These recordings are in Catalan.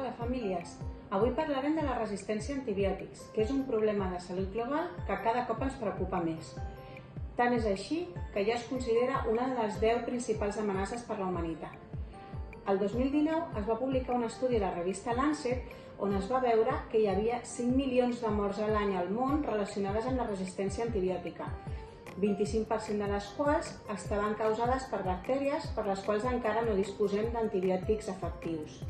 Hola famílies! Avui parlarem de la resistència a antibiòtics, que és un problema de salut global que cada cop ens preocupa més. Tant és així que ja es considera una de les 10 principals amenaces per la humanitat. El 2019 es va publicar un estudi a la revista Lancet on es va veure que hi havia 5 milions de morts a l'any al món relacionades amb la resistència antibiòtica, 25% de les quals estaven causades per bactèries per les quals encara no disposem d'antibiòtics efectius.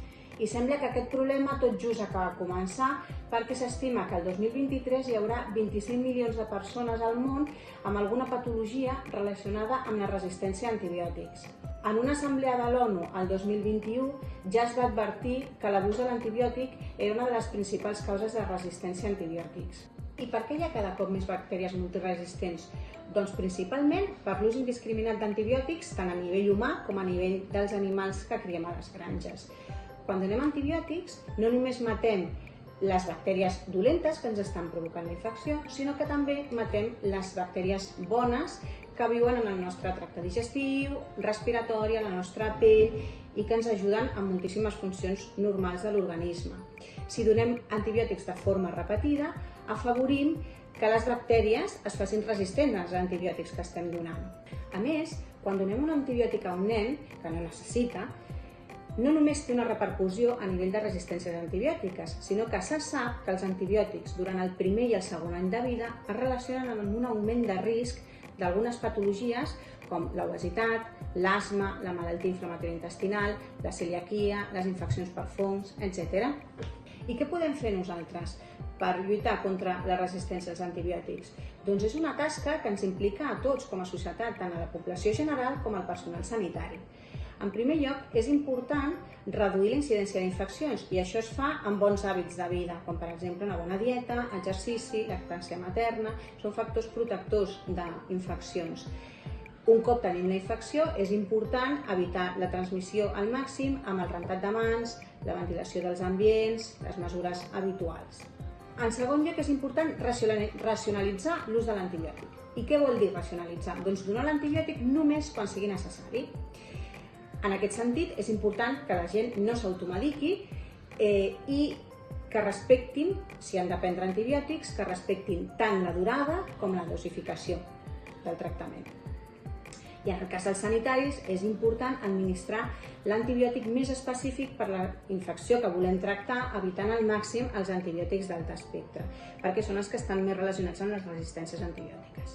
I sembla que aquest problema tot just acaba de començar perquè s'estima que el 2023 hi haurà 25 milions de persones al món amb alguna patologia relacionada amb la resistència a antibiòtics. En una assemblea de l'ONU el 2021 ja es va advertir que l'abús de l'antibiòtic era una de les principals causes de resistència a antibiòtics. I per què hi ha cada cop més bactèries multiresistents? Doncs principalment per l'ús indiscriminat d'antibiòtics tant a nivell humà com a nivell dels animals que criem a les granges. Quan donem antibiòtics no només matem les bactèries dolentes que ens estan provocant la infecció, sinó que també matem les bactèries bones que viuen en el nostre tracte digestiu, respiratori, a la nostra pell i que ens ajuden en moltíssimes funcions normals de l'organisme. Si donem antibiòtics de forma repetida, afavorim que les bactèries es facin resistents als antibiòtics que estem donant. A més, quan donem un antibiòtic a un nen que no necessita, no només té una repercussió a nivell de resistències antibiòtiques, sinó que se sap que els antibiòtics durant el primer i el segon any de vida es relacionen amb un augment de risc d'algunes patologies com l'obesitat, l'asma, la malaltia inflamatòria intestinal, la celiaquia, les infeccions per fongs, etc. I què podem fer nosaltres per lluitar contra la resistència als antibiòtics? Doncs és una tasca que ens implica a tots com a societat, tant a la població general com al personal sanitari. En primer lloc, és important reduir la incidència d'infeccions i això es fa amb bons hàbits de vida, com per exemple una bona dieta, exercici, lactància materna, són factors protectors d'infeccions. Un cop tenim la infecció, és important evitar la transmissió al màxim amb el rentat de mans, la ventilació dels ambients, les mesures habituals. En segon lloc, és important racionalitzar l'ús de l'antibiòtic. I què vol dir racionalitzar? Doncs donar l'antibiòtic només quan sigui necessari. En aquest sentit, és important que la gent no s'automediqui i que respectin, si han de prendre antibiòtics, que respectin tant la durada com la dosificació del tractament. I en el cas dels sanitaris és important administrar l'antibiòtic més específic per la infecció que volem tractar, evitant al màxim els antibiòtics d'alt espectre, perquè són els que estan més relacionats amb les resistències antibiòtiques.